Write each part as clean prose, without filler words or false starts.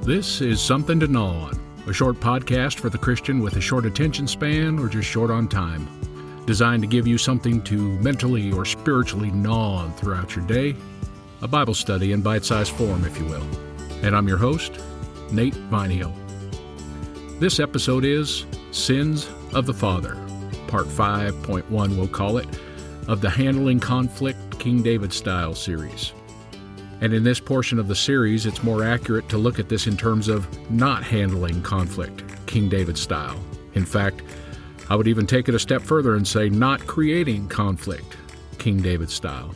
This is Something to Gnaw On, a short podcast for the Christian with a short attention span or just short on time, designed to give you something to mentally or spiritually gnaw on throughout your day, a Bible study in bite-sized form, if you will. And I'm your host, Nate Vineo. This episode is Sins of the Father, Part 5.1 we'll call it, of the Handling Conflict King David Style series. And in this portion of the series, it's more accurate to look at this in terms of not handling conflict King David style. In fact, I would even take it a step further and say not creating conflict King David style.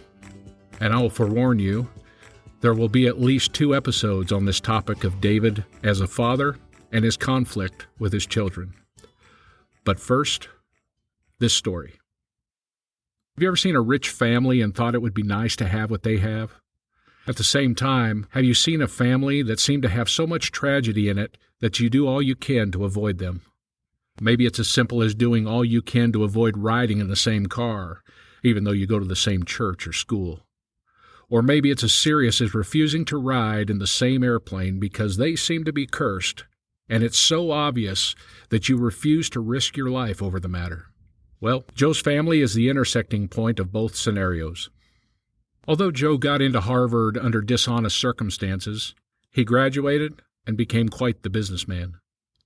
And I will forewarn you, there will be at least 2 episodes on this topic of David as a father and his conflict with his children. But first, this story. Have you ever seen a rich family and thought it would be nice to have what they have? At the same time, have you seen a family that seemed to have so much tragedy in it that you do all you can to avoid them? Maybe it's as simple as doing all you can to avoid riding in the same car, even though you go to the same church or school. Or maybe it's as serious as refusing to ride in the same airplane because they seem to be cursed, and it's so obvious that you refuse to risk your life over the matter. Well, Joe's family is the intersecting point of both scenarios. Although Joe got into Harvard under dishonest circumstances, he graduated and became quite the businessman.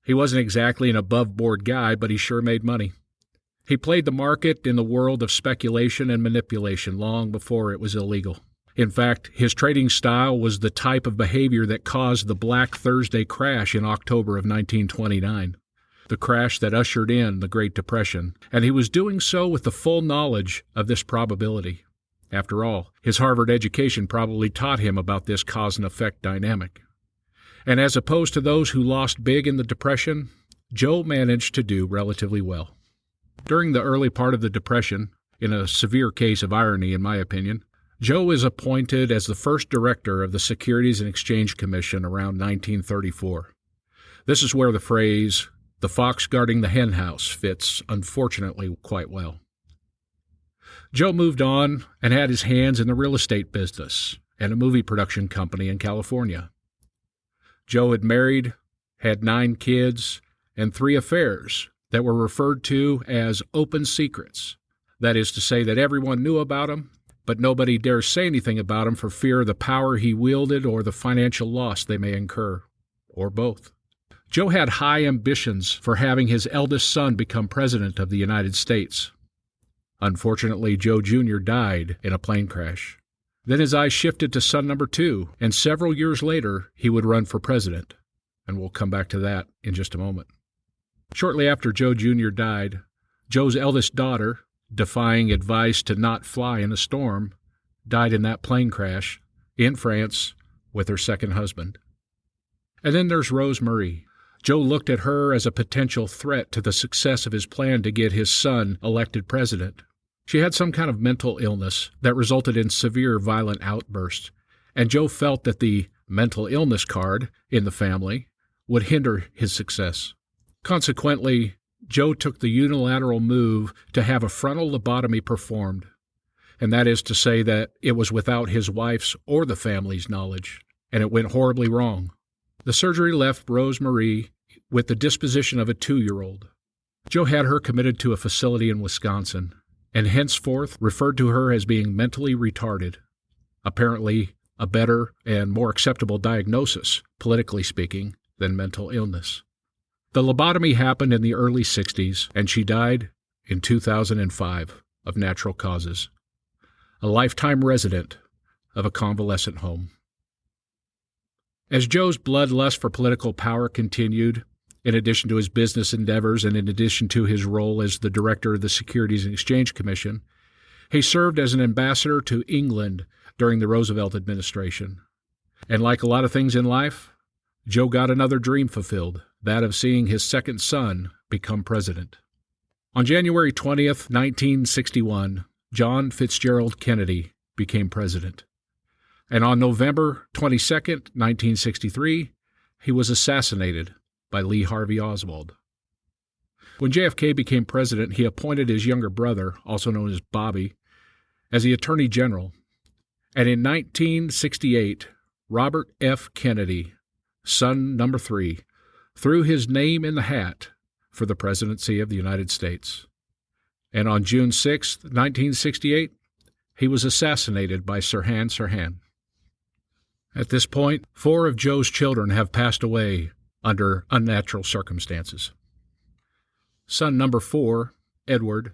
He wasn't exactly an above-board guy, but he sure made money. He played the market in the world of speculation and manipulation long before it was illegal. In fact, his trading style was the type of behavior that caused the Black Thursday crash in October of 1929, the crash that ushered in the Great Depression, and he was doing so with the full knowledge of this probability. After all, his Harvard education probably taught him about this cause and effect dynamic. And as opposed to those who lost big in the Depression, Joe managed to do relatively well. During the early part of the Depression, in a severe case of irony in my opinion, Joe is appointed as the first director of the Securities and Exchange Commission around 1934. This is where the phrase, "the fox guarding the hen house," fits, unfortunately, quite well. Joe moved on and had his hands in the real estate business and a movie production company in California. Joe had married, had 9 kids, and 3 affairs that were referred to as open secrets. That is to say that everyone knew about him, but nobody dares say anything about him for fear of the power he wielded or the financial loss they may incur, or both. Joe had high ambitions for having his eldest son become president of the United States. Unfortunately, Joe Jr. died in a plane crash. Then his eyes shifted to son number 2, and several years later, he would run for president. And we'll come back to that in just a moment. Shortly after Joe Jr. died, Joe's eldest daughter, defying advice to not fly in a storm, died in that plane crash in France with her second husband. And then there's Rose Marie. Joe looked at her as a potential threat to the success of his plan to get his son elected president. She had some kind of mental illness that resulted in severe violent outbursts, and Joe felt that the mental illness card in the family would hinder his success. Consequently, Joe took the unilateral move to have a frontal lobotomy performed, and that is to say that it was without his wife's or the family's knowledge, and it went horribly wrong. The surgery left Rose Marie with the disposition of a 2-year-old. Joe had her committed to a facility in Wisconsin, and henceforth referred to her as being mentally retarded, apparently a better and more acceptable diagnosis, politically speaking, than mental illness. The lobotomy happened in the early 60s, and she died in 2005 of natural causes, a lifetime resident of a convalescent home. As Joe's bloodlust for political power continued, in addition to his business endeavors and in addition to his role as the director of the Securities and Exchange Commission, he served as an ambassador to England during the Roosevelt administration. And like a lot of things in life, Joe got another dream fulfilled, that of seeing his second son become president. On January 20th, 1961, John Fitzgerald Kennedy became president. And on November 22nd, 1963, he was assassinated by Lee Harvey Oswald. When JFK became president, he appointed his younger brother, also known as Bobby, as the Attorney General. And in 1968, Robert F. Kennedy son number 3, threw his name in the hat for the presidency of the United States. And on June 6, 1968, he was assassinated by Sirhan Sirhan. At this point, 4 of Joe's children have passed away under unnatural circumstances. Son number 4, Edward,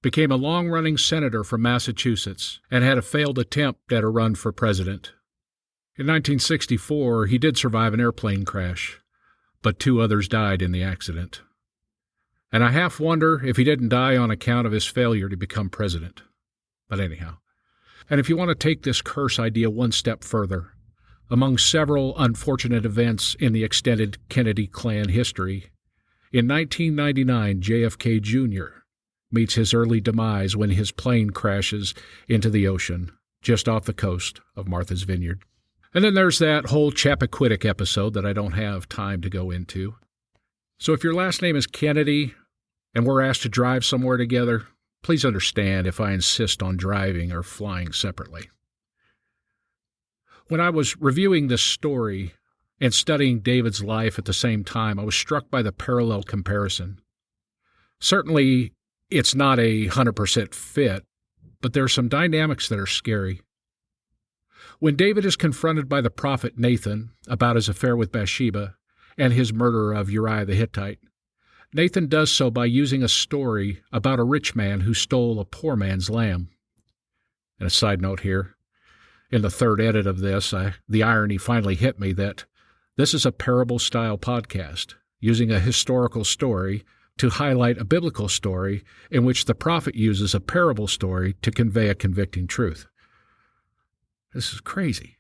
became a long-running senator from Massachusetts and had a failed attempt at a run for president. In 1964, he did survive an airplane crash, but 2 others died in the accident. And I half wonder if he didn't die on account of his failure to become president. But anyhow. And if you want to take this curse idea one step further, among several unfortunate events in the extended Kennedy clan history, in 1999, JFK Jr. meets his early demise when his plane crashes into the ocean just off the coast of Martha's Vineyard. And then there's that whole Chappaquiddick episode that I don't have time to go into. So if your last name is Kennedy and we're asked to drive somewhere together, please understand if I insist on driving or flying separately. When I was reviewing this story and studying David's life at the same time, I was struck by the parallel comparison. Certainly, it's not a 100% fit, but there are some dynamics that are scary. When David is confronted by the prophet Nathan about his affair with Bathsheba and his murder of Uriah the Hittite, Nathan does so by using a story about a rich man who stole a poor man's lamb. And a side note here, in the third edit of this, the irony finally hit me that this is a parable-style podcast, using a historical story to highlight a biblical story in which the prophet uses a parable story to convey a convicting truth. This is crazy.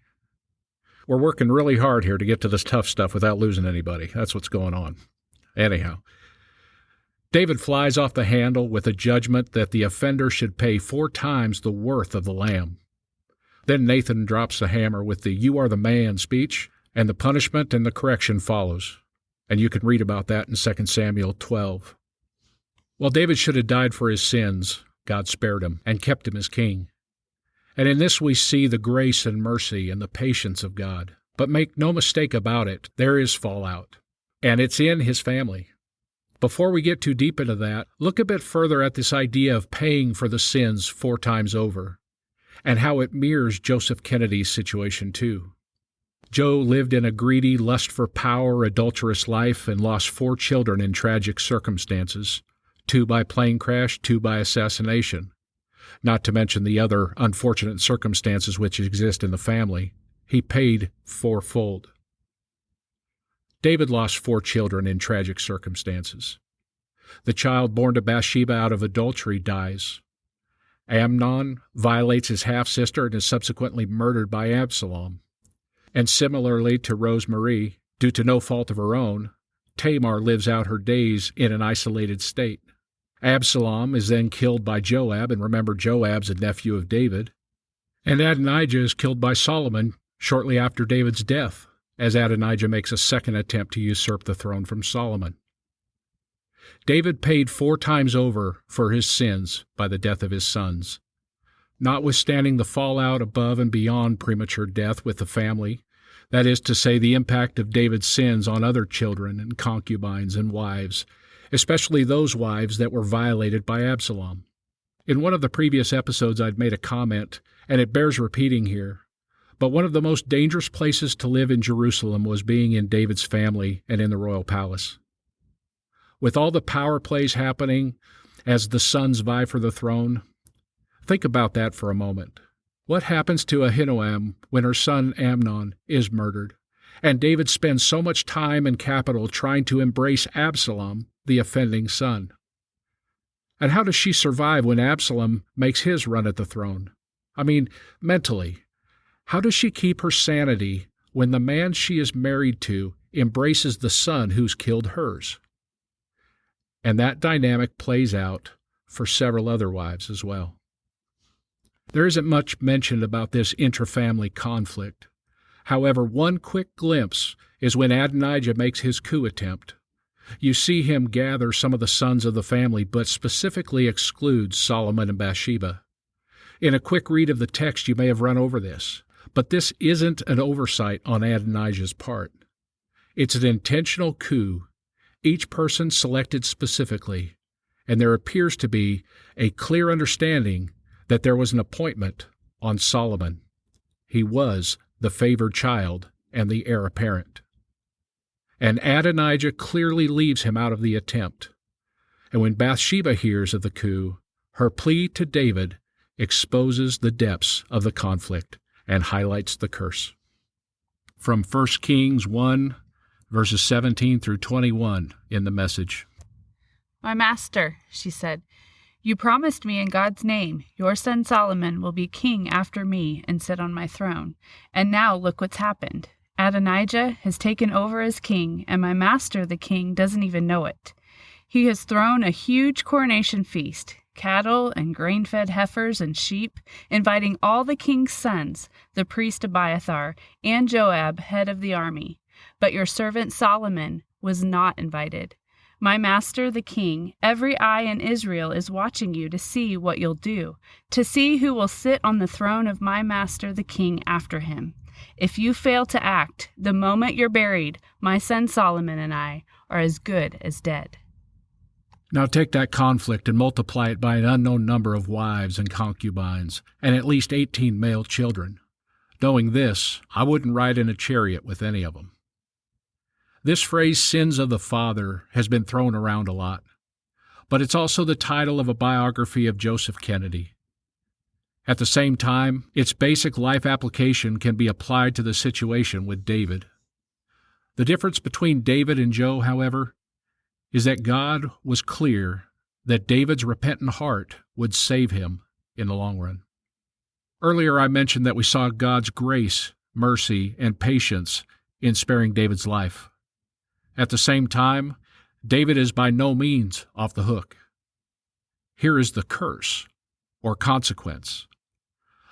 We're working really hard here to get to this tough stuff without losing anybody. That's what's going on. Anyhow, David flies off the handle with a judgment that the offender should pay 4 times the worth of the lamb. Then Nathan drops the hammer with the "You are the man" speech, and the punishment and the correction follows. And you can read about that in 2 Samuel 12. While David should have died for his sins, God spared him and kept him as king. And in this we see the grace and mercy and the patience of God. But make no mistake about it, there is fallout. And it's in his family. Before we get too deep into that, look a bit further at this idea of paying for the sins 4 times over, and how it mirrors Joseph Kennedy's situation too. Joe lived in a greedy, lust for power, adulterous life and lost 4 children in tragic circumstances, 2 by plane crash, 2 by assassination. Not to mention the other unfortunate circumstances which exist in the family. He paid 4-fold. David lost 4 children in tragic circumstances. The child born to Bathsheba out of adultery dies. Amnon violates his half-sister and is subsequently murdered by Absalom. And similarly to Rosemarie, due to no fault of her own, Tamar lives out her days in an isolated state. Absalom is then killed by Joab, and remember Joab's a nephew of David. And Adonijah is killed by Solomon shortly after David's death, as Adonijah makes a second attempt to usurp the throne from Solomon. David paid 4 times over for his sins by the death of his sons. Notwithstanding the fallout above and beyond premature death with the family, that is to say, the impact of David's sins on other children and concubines and wives, especially those wives that were violated by Absalom. In one of the previous episodes I'd made a comment, and it bears repeating here, but one of the most dangerous places to live in Jerusalem was being in David's family and in the royal palace. With all the power plays happening as the sons vie for the throne, think about that for a moment. What happens to Ahinoam when her son Amnon is murdered, and David spends so much time and capital trying to embrace Absalom, the offending son? And how does she survive when Absalom makes his run at the throne? I mean, mentally, how does she keep her sanity when the man she is married to embraces the son who's killed hers? And that dynamic plays out for several other wives as well. There isn't much mentioned about this intra-family conflict. However, one quick glimpse is when Adonijah makes his coup attempt. You see him gather some of the sons of the family, but specifically excludes Solomon and Bathsheba. In a quick read of the text, you may have run over this, but this isn't an oversight on Adonijah's part. It's an intentional coup, each person selected specifically, and there appears to be a clear understanding that there was an appointment on Solomon. He was the favored child and the heir apparent. And Adonijah clearly leaves him out of the attempt. And when Bathsheba hears of the coup, her plea to David exposes the depths of the conflict and highlights the curse. From 1 Kings 1, verses 17 through 21 in the Message. "My master," she said, "you promised me in God's name, your son Solomon will be king after me and sit on my throne. And now look what's happened. Adonijah has taken over as king, and my master, the king, doesn't even know it. He has thrown a huge coronation feast, cattle and grain-fed heifers and sheep, inviting all the king's sons, the priest Abiathar, and Joab, head of the army. But your servant Solomon was not invited. My master, the king, every eye in Israel is watching you to see what you'll do, to see who will sit on the throne of my master, the king, after him. If you fail to act, the moment you're buried, my son Solomon and I are as good as dead." Now take that conflict and multiply it by an unknown number of wives and concubines, and at least 18 male children. Knowing this, I wouldn't ride in a chariot with any of them. This phrase, sins of the father, has been thrown around a lot, but it's also the title of a biography of Joseph Kennedy. At the same time, its basic life application can be applied to the situation with David. The difference between David and Joe, however, is that God was clear that David's repentant heart would save him in the long run. Earlier I mentioned that we saw God's grace, mercy, and patience in sparing David's life. At the same time, David is by no means off the hook. Here is the curse, or consequence.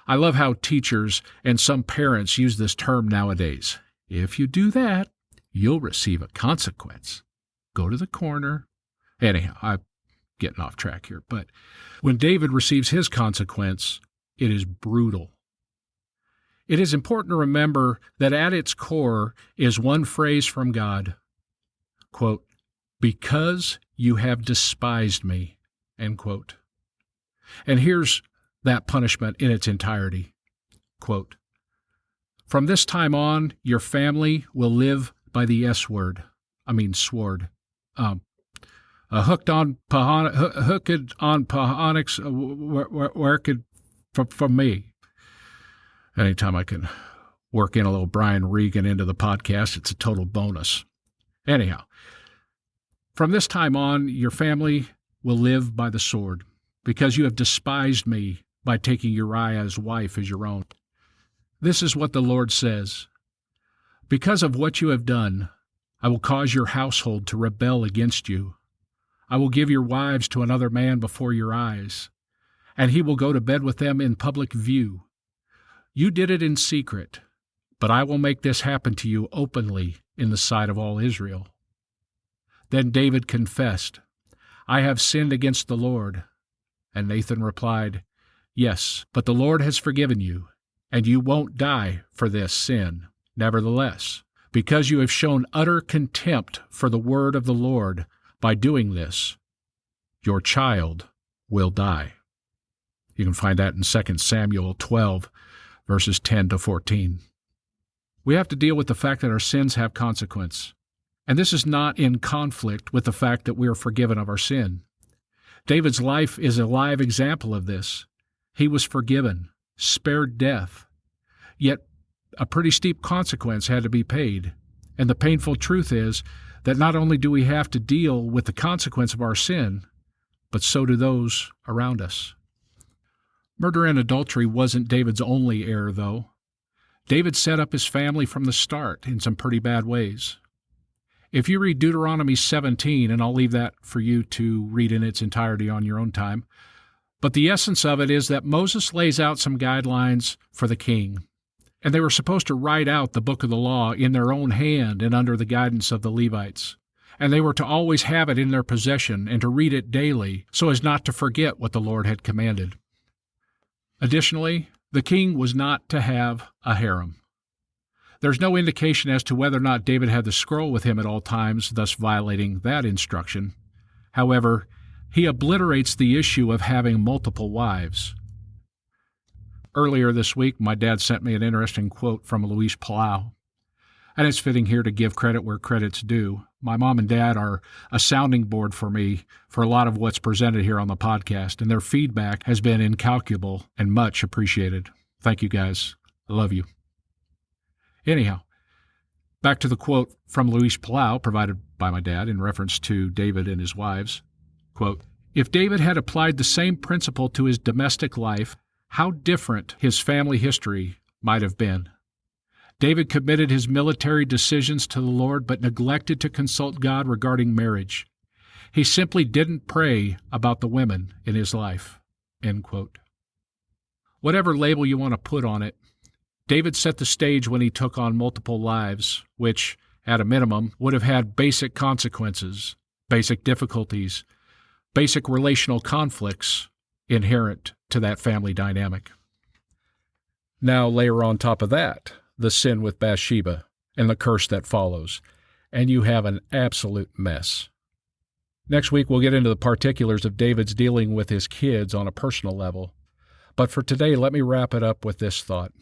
I love how teachers and some parents use this term nowadays. If you do that, you'll receive a consequence. Go to the corner. Anyhow, I'm getting off track here, but when David receives his consequence, it is brutal. It is important to remember that at its core is one phrase from God, quote, "because you have despised me," end quote. And here's that punishment in its entirety, quote, "From this time on, your family will live by the sword, hooked on pahonics, where could from me." Anytime I can work in a little Brian Regan into the podcast, it's a total bonus. Anyhow, from this time on, your family will live by the sword, because you have despised me by taking Uriah's wife as your own. This is what the Lord says. Because of what you have done, I will cause your household to rebel against you. I will give your wives to another man before your eyes, and he will go to bed with them in public view. You did it in secret, but I will make this happen to you openly in the sight of all Israel. Then David confessed, "I have sinned against the Lord." And Nathan replied, "Yes, but the Lord has forgiven you, and you won't die for this sin. Nevertheless, because you have shown utter contempt for the word of the Lord by doing this, your child will die." You can find that in 2 Samuel 12, verses 10 to 14. We have to deal with the fact that our sins have consequence, and this is not in conflict with the fact that we are forgiven of our sin. David's life is a live example of this. He was forgiven, spared death, yet a pretty steep consequence had to be paid. And the painful truth is that not only do we have to deal with the consequence of our sin, but so do those around us. Murder and adultery wasn't David's only error, though. David set up his family from the start in some pretty bad ways. If you read Deuteronomy 17, and I'll leave that for you to read in its entirety on your own time, but the essence of it is that Moses lays out some guidelines for the king, and they were supposed to write out the book of the law in their own hand and under the guidance of the Levites, and they were to always have it in their possession and to read it daily so as not to forget what the Lord had commanded. Additionally, the king was not to have a harem. There's no indication as to whether or not David had the scroll with him at all times, thus violating that instruction. However, he obliterates the issue of having multiple wives. Earlier this week, my dad sent me an interesting quote from Louise Palau, and it's fitting here to give credit where credit's due. My mom and dad are a sounding board for me for a lot of what's presented here on the podcast, and their feedback has been incalculable and much appreciated. Thank you, guys. I love you. Anyhow, back to the quote from Louise Palau provided by my dad in reference to David and his wives. Quote, "If David had applied the same principle to his domestic life, how different his family history might have been. David committed his military decisions to the Lord but neglected to consult God regarding marriage. He simply didn't pray about the women in his life." End quote. Whatever label you want to put on it, David set the stage when he took on multiple wives, which, at a minimum, would have had basic consequences, basic difficulties, basic relational conflicts inherent to that family dynamic. Now layer on top of that the sin with Bathsheba and the curse that follows, and you have an absolute mess. Next week we'll get into the particulars of David's dealing with his kids on a personal level, but for today let me wrap it up with this thought.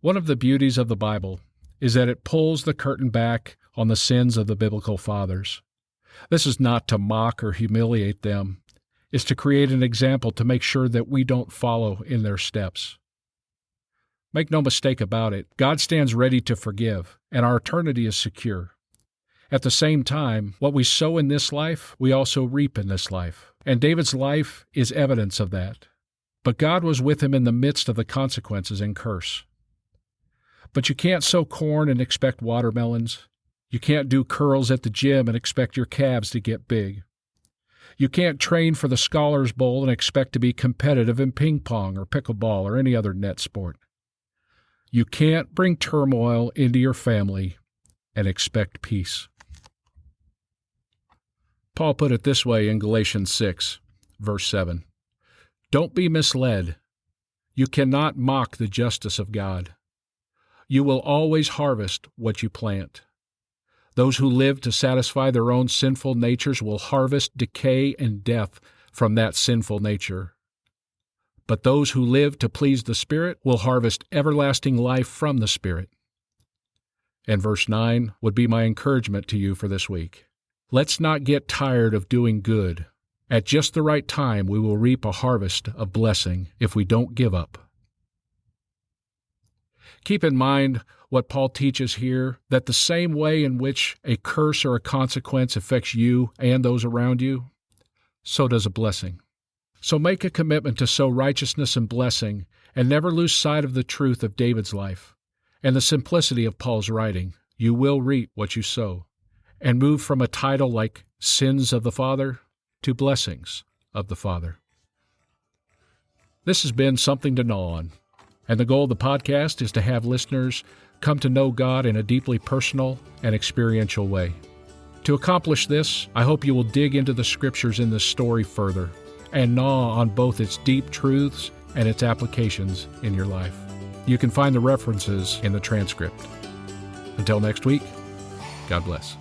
One of the beauties of the Bible is that it pulls the curtain back on the sins of the biblical fathers. This is not to mock or humiliate them. It's to create an example to make sure that we don't follow in their steps. Make no mistake about it, God stands ready to forgive, and our eternity is secure. At the same time, what we sow in this life, we also reap in this life, and David's life is evidence of that. But God was with him in the midst of the consequences and curse. But you can't sow corn and expect watermelons. You can't do curls at the gym and expect your calves to get big. You can't train for the Scholars Bowl and expect to be competitive in ping pong or pickleball or any other net sport. You can't bring turmoil into your family and expect peace. Paul put it this way in Galatians 6, verse 7. "Don't be misled. You cannot mock the justice of God. You will always harvest what you plant. Those who live to satisfy their own sinful natures will harvest decay and death from that sinful nature. But those who live to please the Spirit will harvest everlasting life from the Spirit." And verse 9 would be my encouragement to you for this week. Let's not get tired of doing good. At just the right time, we will reap a harvest of blessing if we don't give up. Keep in mind what Paul teaches here, that the same way in which a curse or a consequence affects you and those around you, so does a blessing. So make a commitment to sow righteousness and blessing, and never lose sight of the truth of David's life and the simplicity of Paul's writing. You will reap what you sow, and move from a title like Sins of the Father to Blessings of the Father. This has been Something to Gnaw On, and the goal of the podcast is to have listeners come to know God in a deeply personal and experiential way. To accomplish this, I hope you will dig into the Scriptures in this story further and gnaw on both its deep truths and its applications in your life. You can find the references in the transcript. Until next week, God bless.